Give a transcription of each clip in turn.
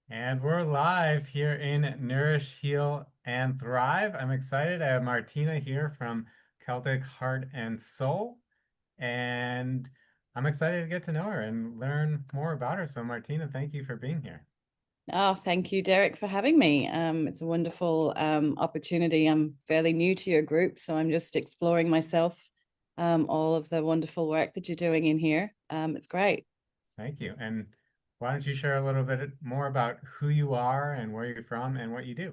And we're live here in Nourish, Heal, and Thrive. I'm excited. I have Martina here from Celtic Heart and Soul, and I'm excited to get to know her and learn more about her. So, Martina, thank you for being here. Oh, thank you, Derek, for having me. It's a wonderful opportunity. I'm fairly new to your group, so I'm just exploring myself, all of the wonderful work that you're doing in here. It's great. Thank you. And why don't you share a little bit more about who you are and where you're from and what you do?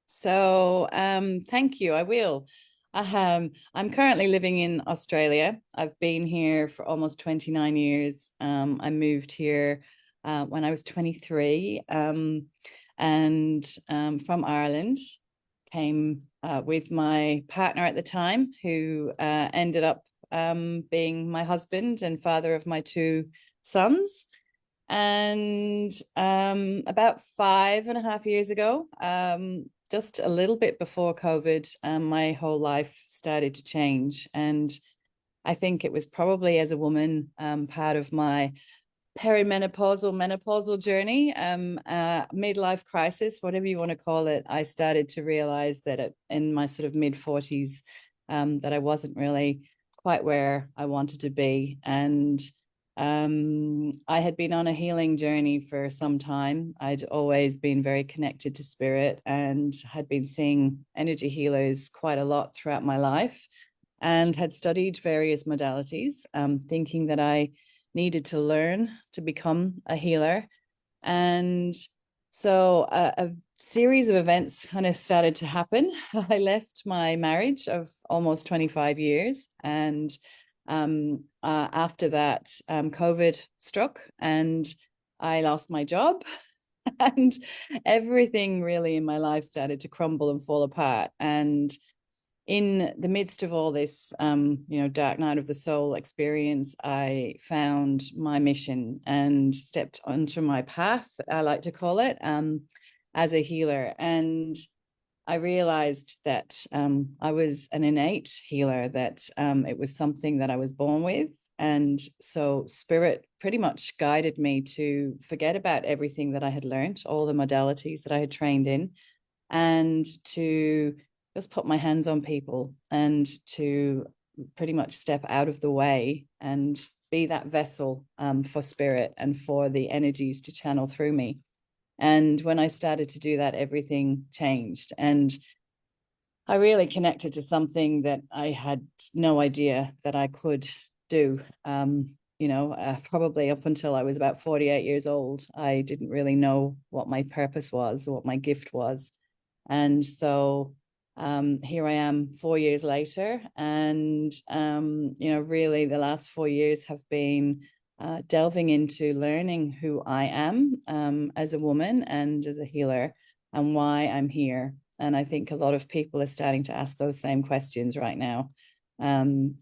So, thank you. I will. I'm currently living in Australia. I've been here for almost 29 years. I moved here when I was 23, and from Ireland. Came with my partner at the time, who ended up being my husband and father of my two sons. And about 5.5 years ago, just a little bit before COVID, my whole life started to change. And I think it was probably as a woman, part of my menopausal journey, midlife crisis, whatever you want to call it. I started to realize that in my sort of mid 40s, that I wasn't really quite where I wanted to be. And I had been on a healing journey for some time. I'd always been very connected to spirit and had been seeing energy healers quite a lot throughout my life, and had studied various modalities, thinking that I needed to learn to become a healer. And so a series of events kind of started to happen. I left my marriage of almost 25 years. And after that, COVID struck and I lost my job. And everything really in my life started to crumble and fall apart. And in the midst of all this, dark night of the soul experience, I found my mission and stepped onto my path, I like to call it, as a healer. And I realized that I was an innate healer, that it was something that I was born with. And so spirit pretty much guided me to forget about everything that I had learned, all the modalities that I had trained in, and to just put my hands on people and to pretty much step out of the way and be that vessel, for spirit and for the energies to channel through me. And when I started to do that, everything changed. And I really connected to something that I had no idea that I could do. Probably up until I was about 48 years old, I didn't really know what my purpose was, or what my gift was. And so here I am 4 years later. And, really the last 4 years have been delving into learning who I am, as a woman and as a healer, and why I'm here. And I think a lot of people are starting to ask those same questions right now,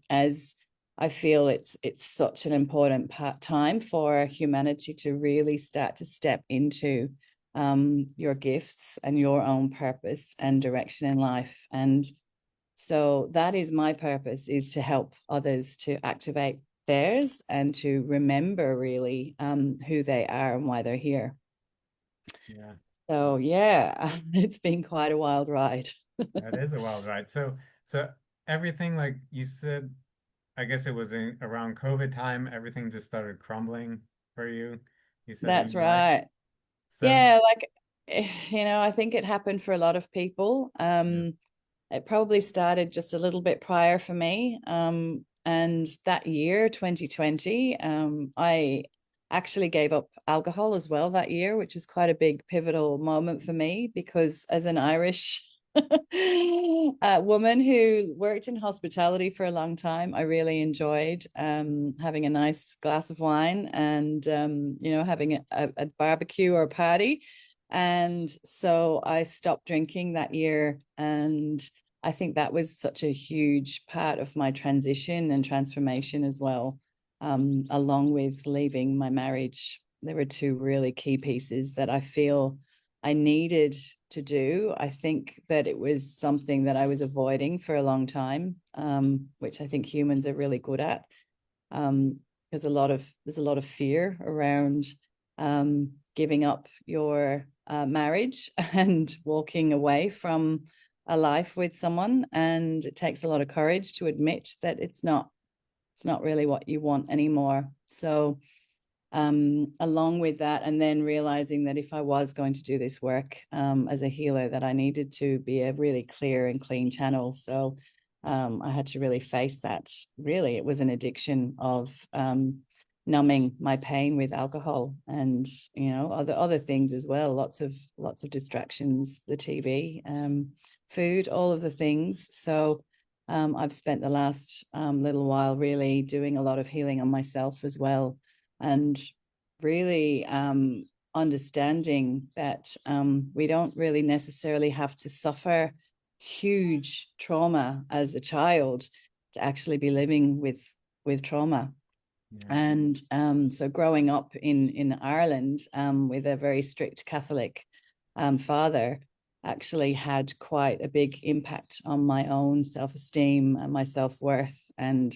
as I feel it's such an important time for humanity to really start to step into your gifts and your own purpose and direction in life. And so that is my purpose, is to help others to activate theirs and to remember really, who they are and why they're here. Yeah, So yeah, it's been quite a wild ride. that is a wild ride. So everything like you said, I guess it was around COVID time, everything just started crumbling for you. You said in That's your life. right. So, Yeah, like, I think it happened for a lot of people. yeah. It probably started just a little bit prior for me. And that year, 2020, I actually gave up alcohol as well that year, which was quite a big pivotal moment for me, because as an Irish woman who worked in hospitality for a long time, I really enjoyed having a nice glass of wine and, having a barbecue or a party. And so I stopped drinking that year. And I think that was such a huge part of my transition and transformation as well, along with leaving my marriage. There were two really key pieces that I feel I needed to do. I think that it was something that I was avoiding for a long time, which I think humans are really good at, because there's a lot of fear around, giving up your marriage and walking away from a life with someone. And it takes a lot of courage to admit that it's not really what you want anymore. So along with that, and then realizing that if I was going to do this work as a healer, that I needed to be a really clear and clean channel. So I had to really face that. Really, it was an addiction of numbing my pain with alcohol, and other things as well. Lots of distractions, the TV, food, all of the things. So I've spent the last little while really doing a lot of healing on myself as well, and really understanding that we don't really necessarily have to suffer huge trauma as a child to actually be living with trauma. Yeah. And so growing up in Ireland with a very strict Catholic father actually had quite a big impact on my own self-esteem and my self-worth. And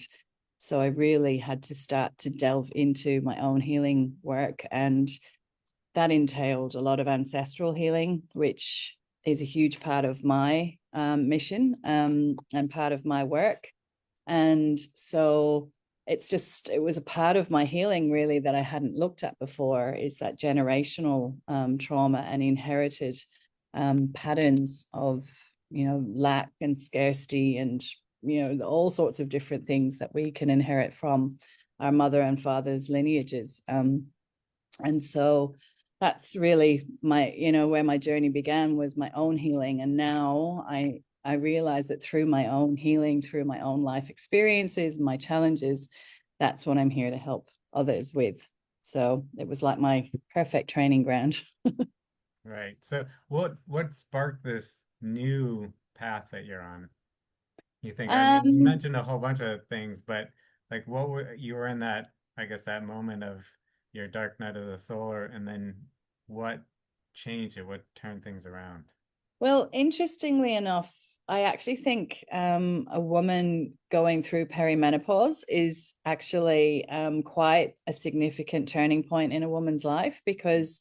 so I really had to start to delve into my own healing work. And that entailed a lot of ancestral healing, which is a huge part of my mission and part of my work. And so it was a part of my healing really that I hadn't looked at before, is that generational trauma and inherited patterns of, lack and scarcity and, all sorts of different things that we can inherit from our mother and father's lineages. And so that's really my, where my journey began, was my own healing. And now I realize that through my own healing, through my own life experiences, my challenges, that's what I'm here to help others with. So it was like my perfect training ground. Right. So what sparked this new path that you're on? You think, I mean, you Um, mentioned a whole bunch of things, but like you were in that, I guess, that moment of your dark night of the soul, and then what changed it? What turned things around? well, interestingly enough, I actually think a woman going through perimenopause is actually quite a significant turning point in a woman's life, because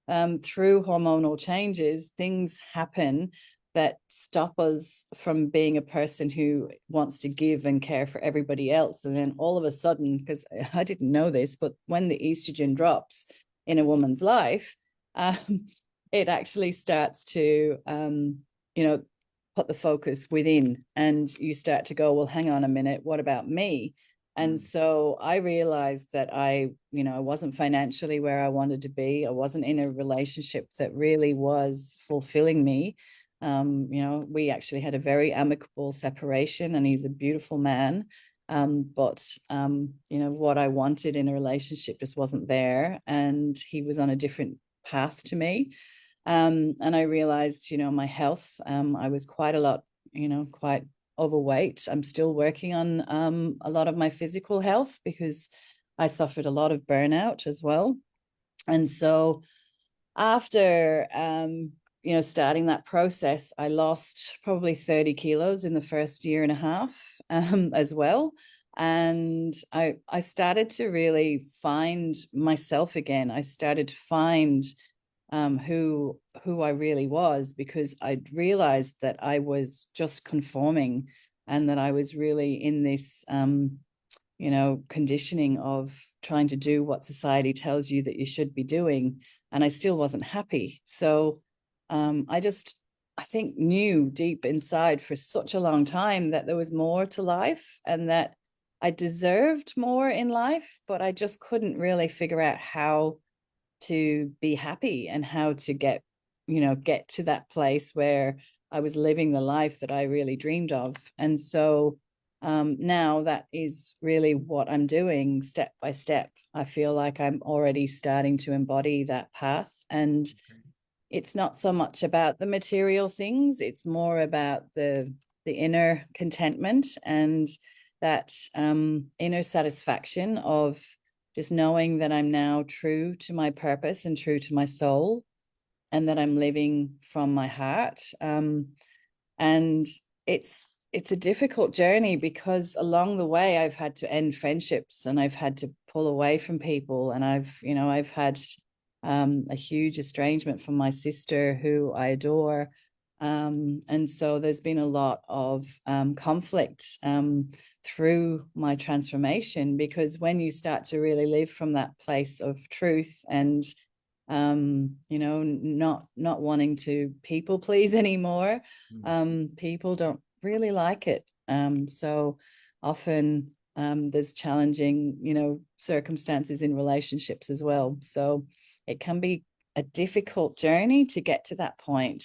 through hormonal changes, things happen that stop us from being a person who wants to give and care for everybody else. And then all of a sudden, because I didn't know this, but when the estrogen drops in a woman's life, it actually starts to, put the focus within, and you start to go, well, hang on a minute, what about me? And Mm. so I realized that I wasn't financially where I wanted to be. I wasn't in a relationship that really was fulfilling me. We actually had a very amicable separation, and he's a beautiful man. But what I wanted in a relationship just wasn't there. And he was on a different path to me. And I realized, my health, I was quite a lot, quite overweight. I'm still working on a lot of my physical health, because I suffered a lot of burnout as well. And so after, starting that process, I lost probably 30 kilos in the first year and a half as well. And I started to really find myself again. I started to find who I really was, because I'd realized that I was just conforming, and that I was really in this conditioning of trying to do what society tells you that you should be doing, and I still wasn't happy. So I think knew deep inside for such a long time that there was more to life, and that I deserved more in life, but I just couldn't really figure out how to be happy and how to get to that place where I was living the life that I really dreamed of. And so now that is really what I'm doing step by step. I feel like I'm already starting to embody that path. And Okay. it's not so much about the material things, it's more about the inner contentment, and that inner satisfaction of just knowing that I'm now true to my purpose and true to my soul, and that I'm living from my heart. And it's a difficult journey, because along the way I've had to end friendships, and I've had to pull away from people, and I've had a huge estrangement from my sister, who I adore. And so there's been a lot of conflict through my transformation, because when you start to really live from that place of truth and not wanting to people please anymore, people don't really like it. So often there's challenging circumstances in relationships as well. So it can be a difficult journey to get to that point.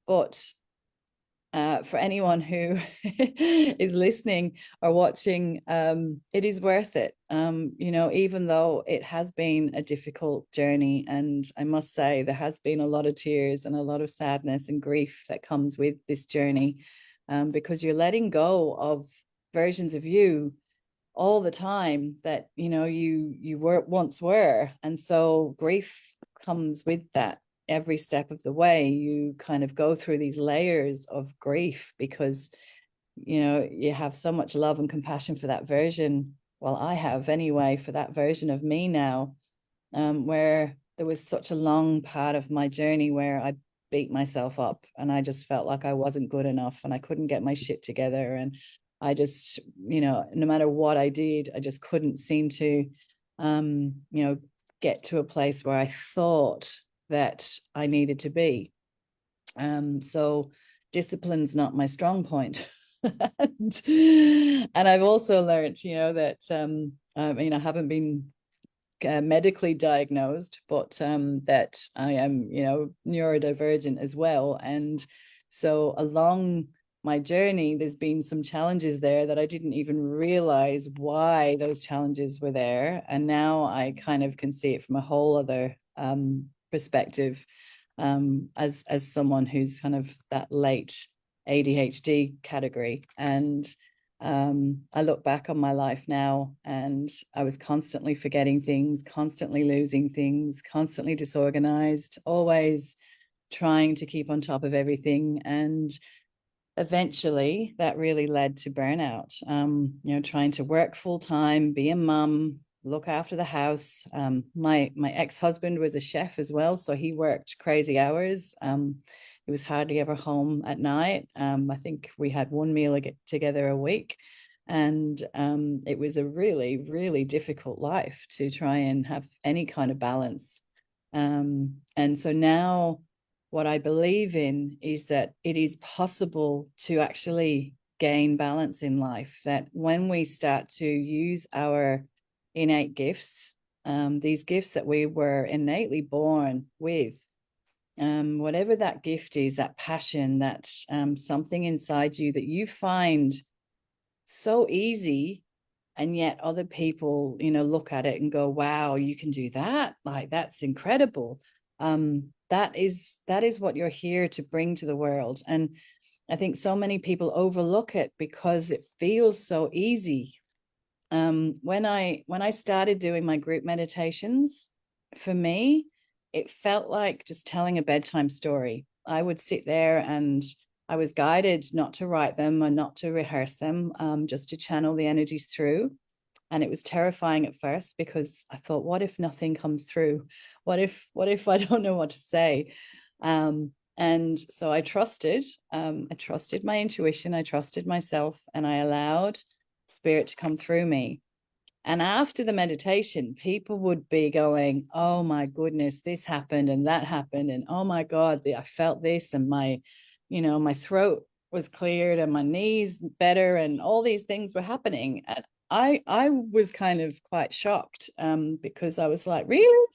But for anyone who is listening or watching, it is worth it. Even though it has been a difficult journey, and I must say there has been a lot of tears and a lot of sadness and grief that comes with this journey, because you're letting go of versions of you all the time that you once were, and so grief comes with that. Every step of the way you kind of go through these layers of grief, because you have so much love and compassion for that version, well, I have anyway, for that version of me now, where there was such a long part of my journey where I beat myself up and I just felt like I wasn't good enough and I couldn't get my shit together, and I just no matter what I did, I just couldn't seem to get to a place where I thought that I needed to be. So discipline's not my strong point. and I've also learned, that I haven't been medically diagnosed, but that I am, neurodivergent as well. And so along my journey, there's been some challenges there that I didn't even realize why those challenges were there. And now I kind of can see it from a whole other perspective, as someone who's kind of that late ADHD category. And I look back on my life now, and I was constantly forgetting things, constantly losing things, constantly disorganized, always trying to keep on top of everything. And eventually that really led to burnout, trying to work full time, be a mum, look after the house. My ex-husband was a chef as well, so he worked crazy hours. He was hardly ever home at night. I think we had one meal together a week, and it was a really, really difficult life to try and have any kind of balance. And so now what I believe in is that it is possible to actually gain balance in life, that when we start to use our innate gifts, these gifts that we were innately born with, whatever that gift is, that passion, that something inside you that you find so easy, and yet other people look at it and go, wow, you can do that, like that's incredible. That is what you're here to bring to the world. And I think so many people overlook it because it feels so easy. When I started doing my group meditations, for me, it felt like just telling a bedtime story. I would sit there and I was guided not to write them or not to rehearse them, just to channel the energies through. And it was terrifying at first because I thought, what if nothing comes through? What if I don't know what to say? And so I trusted my intuition, I trusted myself, and I allowed spirit to come through me. And after the meditation, people would be going, oh my goodness, this happened and that happened. And oh my God, I felt this, and my throat was cleared and my knees better, and all these things were happening. And I was kind of quite shocked, because I was like, really?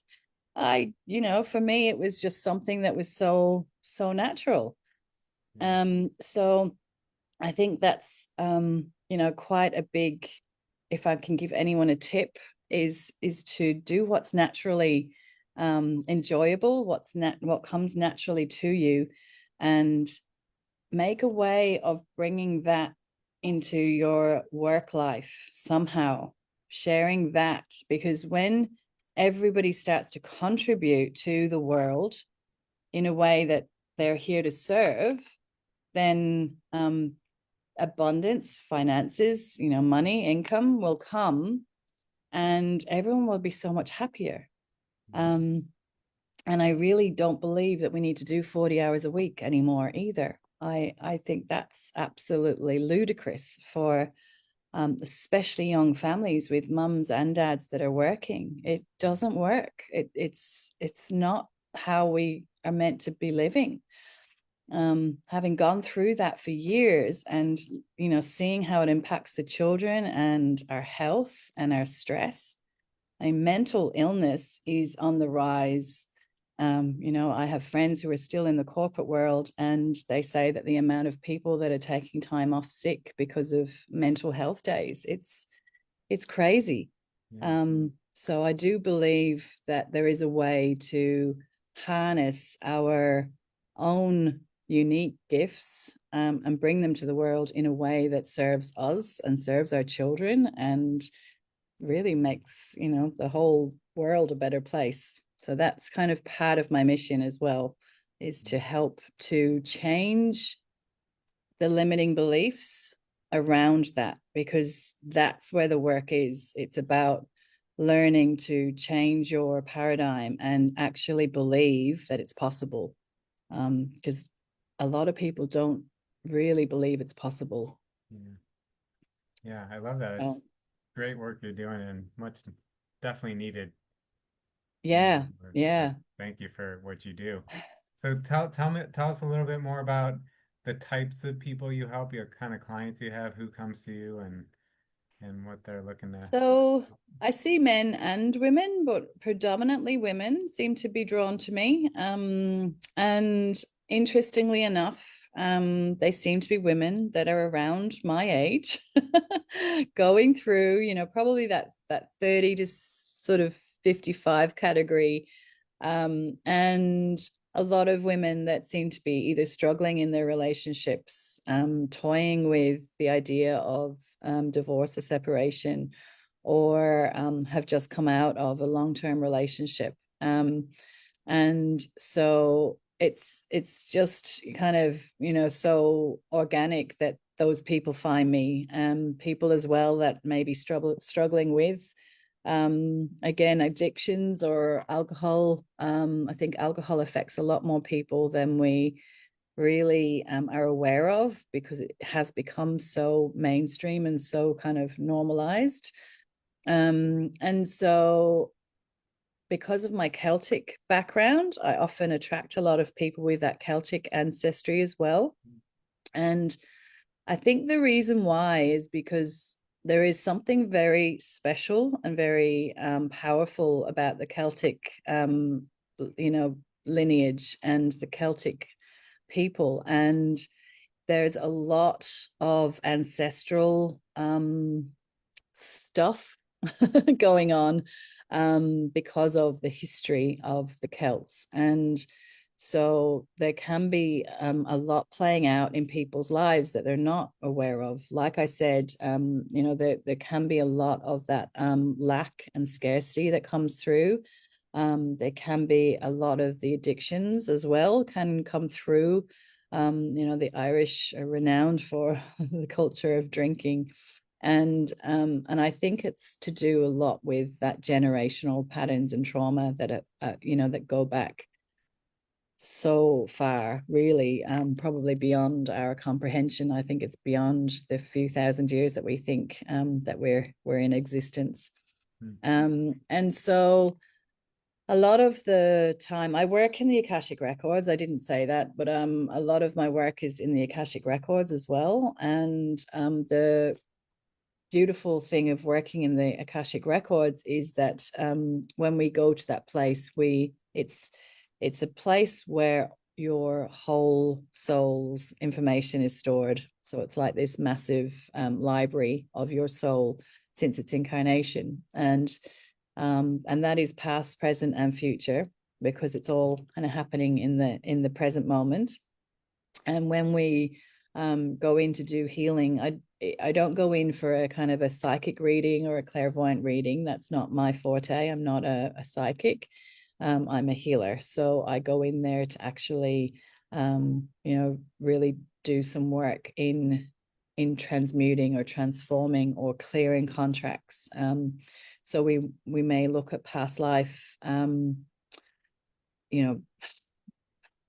For me, it was just something that was so natural. So I think that's quite a big, if I can give anyone a tip, is to do what's naturally enjoyable, what comes naturally to you, and make a way of bringing that into your work life somehow, sharing that, because when everybody starts to contribute to the world in a way that they're here to serve, then abundance, finances, money, income will come, and everyone will be so much happier. Um, and I really don't believe that we need to do 40 hours a week anymore either. I think that's absolutely ludicrous for especially young families with mums and dads that are working. It doesn't work. It's not how we are meant to be living. Having gone through that for years, and seeing how it impacts the children and our health and our stress. Mental illness is on the rise. I have friends who are still in the corporate world, and they say that the amount of people that are taking time off sick because of mental health days, it's crazy. Yeah. So I do believe that there is a way to harness our own unique gifts, and bring them to the world in a way that serves us and serves our children, and really makes the whole world a better place. So that's kind of part of my mission as well, is to help to change the limiting beliefs around that, because that's where the work is. It's about learning to change your paradigm and actually believe that it's possible, because a lot of people don't really believe it's possible. Yeah. Yeah, I love that. So, It's great work you're doing and much definitely needed yeah, work. So yeah. thank you for what you do. So tell us a little bit more about the types of people you help, your kind of clients you have, who comes to you and what they're looking to. So I see men and women, but predominantly women seem to be drawn to me. And interestingly enough, they seem to be women that are around my age, going through, probably that 30 to sort of 55 category. And a lot of women that seem to be either struggling in their relationships, toying with the idea of divorce or separation, or have just come out of a long-term relationship. And so it's just kind of so organic that those people find me. People as well that may be struggling with again, addictions or alcohol. I think alcohol affects a lot more people than we really are aware of, because it has become so mainstream and so kind of normalized. And so because of my Celtic background, I often attract a lot of people with that Celtic ancestry as well. And I think the reason why is because there is something very special and very powerful about the Celtic, you know, lineage and the Celtic people. And there's a lot of ancestral stuff going on, because of the history of the Celts. And so there can be a lot playing out in people's lives that they're not aware of. Like I said, there can be a lot of that lack and scarcity that comes through. There can be a lot of the addictions as well can come through. The Irish are renowned for the culture of drinking. And I think it's to do a lot with that generational patterns and trauma that that go back so far, really, probably beyond our comprehension. I think it's beyond the few thousand years that we think that we're in existence. Hmm. And so a lot of the time I work in the Akashic Records. I didn't say that, but a lot of my work is in the Akashic Records as well. And the beautiful thing of working in the Akashic Records is that when we go to that place, it's a place where your whole soul's information is stored. So it's like this massive library of your soul since its incarnation, and that is past, present, and future, because it's all kind of happening in the present moment. And when we go in to do healing, I don't go in for a kind of a psychic reading or a clairvoyant reading. That's not my forte. I'm not a psychic. I'm a healer. So I go in there to actually, really do some work in transmuting or transforming or clearing contracts. So we may look at past life, you know,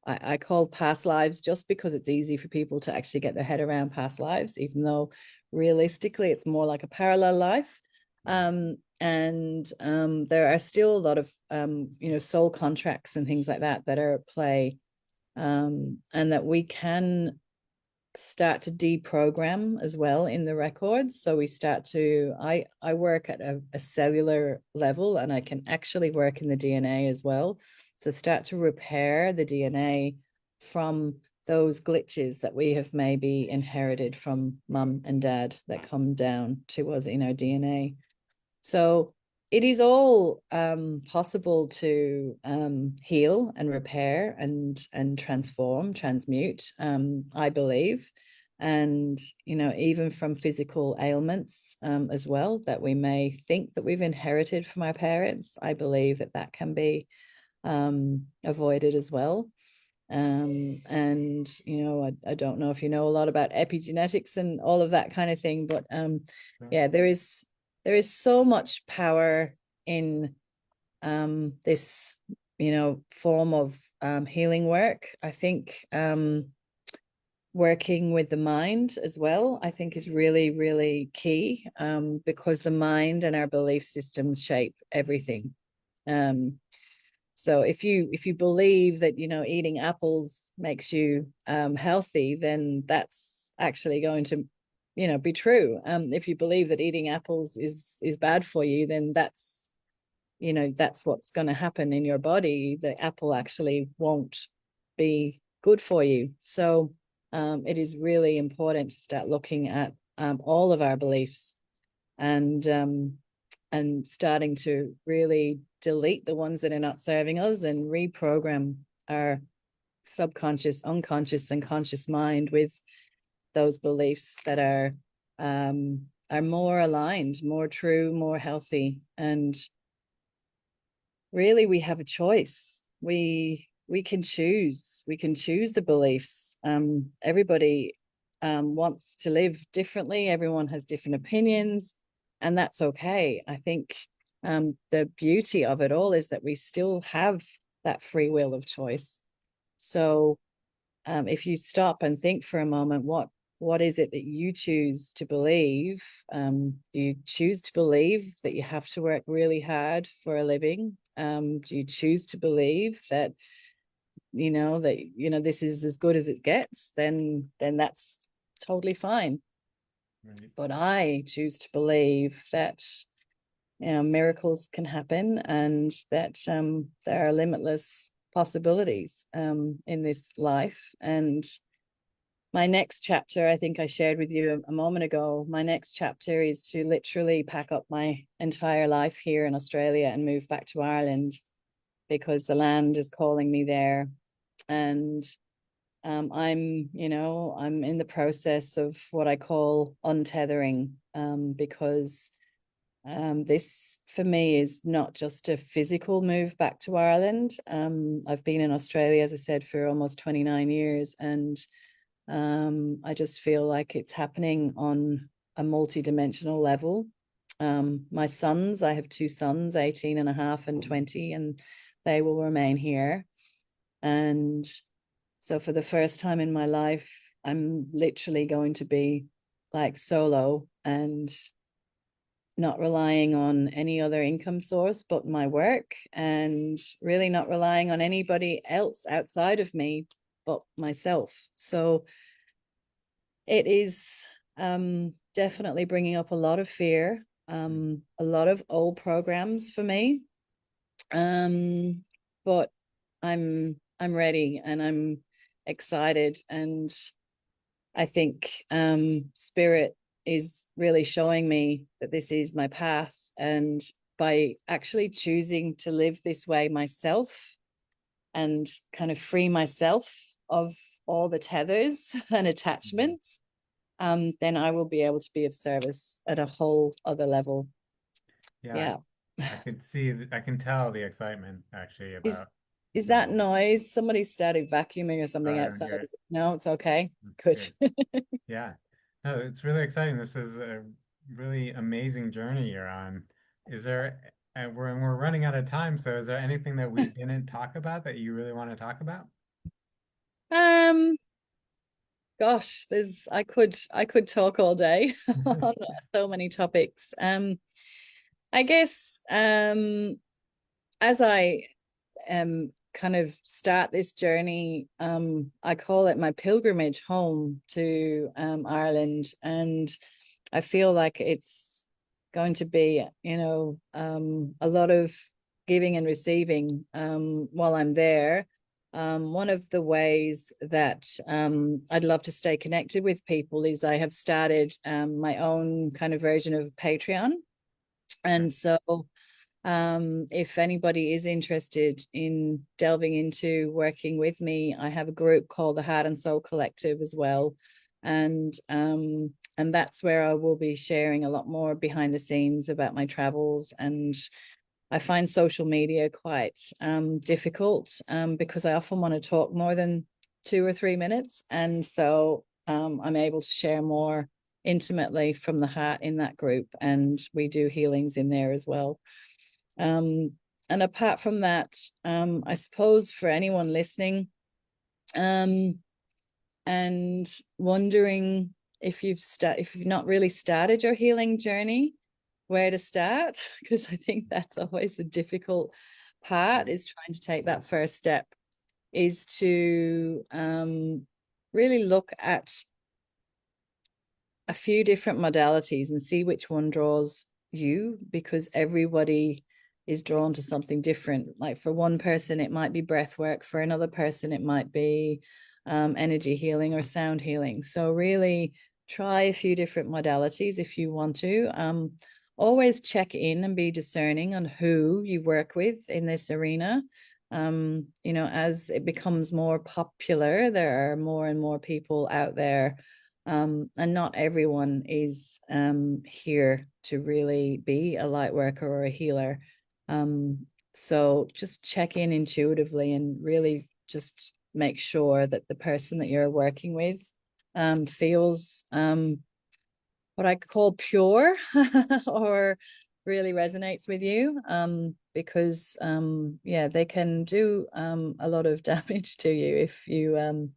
I call past lives just because it's easy for people to actually get their head around past lives, even though realistically it's more like a parallel life. There are still a lot of soul contracts and things like that are at play, and that we can start to deprogram as well in the records. So we start to I work at a cellular level, and I can actually work in the DNA as well. So start to repair the DNA from those glitches that we have maybe inherited from mum and dad that come down to us in our DNA. So it is all possible to heal and repair and transform, transmute, I believe. And, even from physical ailments as well, that we may think that we've inherited from our parents, I believe that that can be avoided as well. I don't know if you know a lot about epigenetics and all of that kind of thing, but yeah, there is so much power in this form of healing work. I think working with the mind as well, I think, is really, really key, because the mind and our belief systems shape everything. So if you believe that eating apples makes you healthy, then that's actually going to be true. If you believe that eating apples is bad for you, then that's what's going to happen in your body. The apple actually won't be good for you. So it is really important to start looking at all of our beliefs, and starting to really delete the ones that are not serving us and reprogram our subconscious, unconscious, and conscious mind with those beliefs that are more aligned, more true, more healthy. And really, we have a choice. We can choose. We can choose the beliefs. Everybody wants to live differently. Everyone has different opinions, and that's okay. I think the beauty of it all is that we still have that free will of choice. So if you stop and think for a moment, what is it that you choose to believe? You choose to believe that you have to work really hard for a living? Do you choose to believe that this is as good as it gets? Then that's totally fine. Right. But I choose to believe that miracles can happen, and that there are limitless possibilities in this life. And my next chapter, I think I shared with you a moment ago, my next chapter is to literally pack up my entire life here in Australia and move back to Ireland, because the land is calling me there. And I'm in the process of what I call untethering, because this for me is not just a physical move back to Ireland. I've been in Australia, as I said, for almost 29 years, and I just feel like it's happening on a multi-dimensional level. My sons, I have two sons, 18 and a half and 20, and they will remain here. And so for the first time in my life, I'm literally going to be like solo and not relying on any other income source but my work, and really not relying on anybody else outside of me but myself. So it is definitely bringing up a lot of fear, a lot of old programs for me, but I'm ready and I'm excited, and I think spirit is really showing me that this is my path. And by actually choosing to live this way myself and kind of free myself of all the tethers and attachments, then I will be able to be of service at a whole other level. Yeah, Yeah. I could see, I can tell the excitement actually Is about, is that noise? Somebody started vacuuming or something I don't outside. hear it. No, it's okay. It's Good. good. Yeah. No, it's really exciting. This is a really amazing journey you're on. is there, and we're running out of time, so is there anything that we didn't talk about that you really want to talk about? Um, gosh, there's I could talk all day on so many topics. I guess as I kind of start this journey, I call it my pilgrimage home to Ireland, and I feel like it's going to be, a lot of giving and receiving while I'm there. One of the ways that I'd love to stay connected with people is I have started my own kind of version of Patreon. Okay. And so if anybody is interested in delving into working with me, I have a group called the Heart and Soul Collective as well. And that's where I will be sharing a lot more behind the scenes about my travels. And I find social media quite difficult because I often want to talk more than 2 or 3 minutes. And so I'm able to share more intimately from the heart in that group. And we do healings in there as well. Um, and apart from that, I suppose for anyone listening, um, and wondering if you've not really started your healing journey, where to start, because I think that's always the difficult part, is trying to take that first step, is to really look at a few different modalities and see which one draws you, because everybody is drawn to something different. Like for one person, it might be breath work. For another person, it might be energy healing or sound healing. So really try a few different modalities if you want to. Always check in and be discerning on who you work with in this arena. As it becomes more popular, there are more and more people out there, and not everyone is here to really be a light worker or a healer. So just check in intuitively and really just make sure that the person that you're working with feels what I call pure or really resonates with you, because yeah, they can do a lot of damage to you if you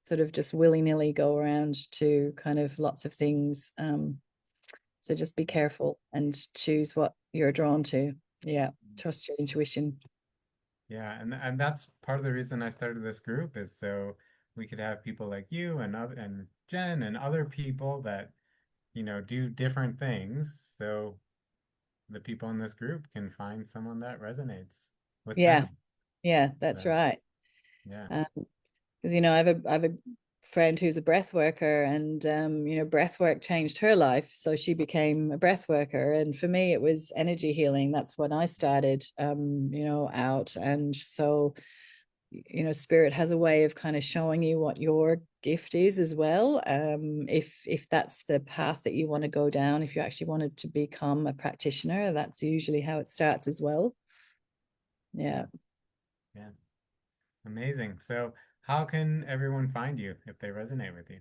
sort of just willy-nilly go around to kind of lots of things. So just be careful and choose what you're drawn to. Yeah, trust your intuition. Yeah, and that's part of the reason I started this group is so we could have people like you and other and Jen and other people that, do different things. So the people in this group can find someone that resonates with Yeah, them. yeah, that's So, right. yeah. Because I have a friend who's a breath worker, and breath work changed her life, so she became a breath worker. And for me, it was energy healing. That's when I started, out. And so, spirit has a way of kind of showing you what your gift is as well. If that's the path that you want to go down, if you actually wanted to become a practitioner, that's usually how it starts as well. Yeah. Yeah. Amazing. So, how can everyone find you if they resonate with you?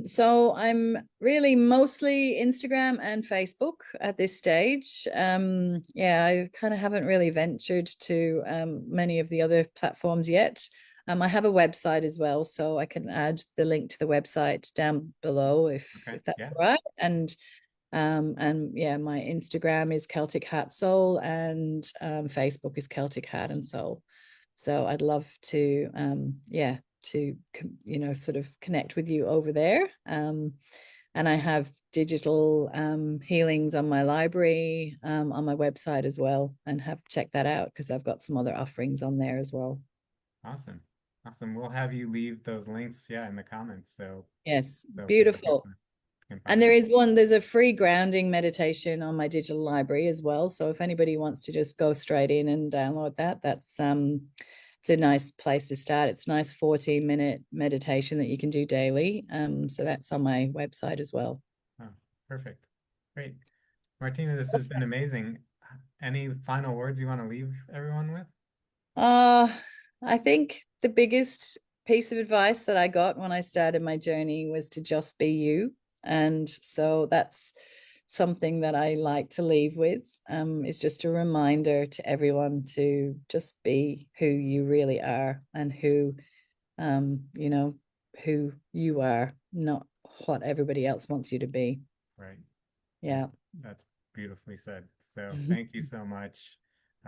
So I'm really mostly Instagram and Facebook at this stage. Yeah, I kind of haven't really ventured to many of the other platforms yet. I have a website as well, so I can add the link to the website down below Okay. if that's Yeah. all right. And yeah, my Instagram is Celtic Heart Soul, and Facebook is Celtic Heart and Soul. So I'd love to, yeah, to sort of connect with you over there. And I have digital healings on my library, on my website as well, and have checked that out because I've got some other offerings on there as well. Awesome. Awesome. We'll have you leave those links, yeah, in the comments Yes, so people beautiful. can And find you. there's a free grounding meditation on my digital library as well. So if anybody wants to just go straight in and download that, that's it's a nice place to start. It's a nice 14-minute meditation that you can do daily. So that's on my website as well. Oh, perfect. Great. Martina, this has been amazing. Any final words you want to leave everyone with? Uh, I think the biggest piece of advice that I got when I started my journey was to just be you. And so something that I like to leave with. Is just a reminder to everyone to just be who you really are, and who, you know, who you are, not what everybody else wants you to be. Right. Yeah, Yeah. that's beautifully said. So thank you so much.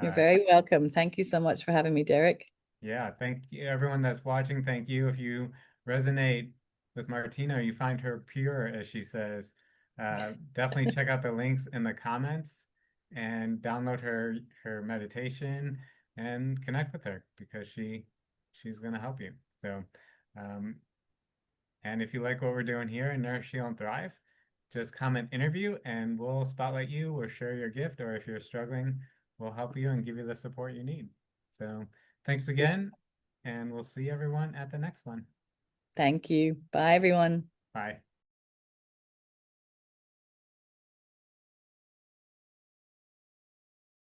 You're Uh, very welcome. Thank you so much for having me, Derek. yeah, thank you everyone that's watching. Thank you. If you resonate with Martina, you find her pure, as she says, definitely check out the links in the comments and download her meditation and connect with her because she's gonna help you. So um, and if you like what we're doing here in Nourish, Heal, and Thrive, just comment interview and we'll spotlight you or share your gift. Or if you're struggling, we'll help you and give you the support you need. So thanks again, and we'll see everyone at the next one. Thank you. Bye, everyone. Bye.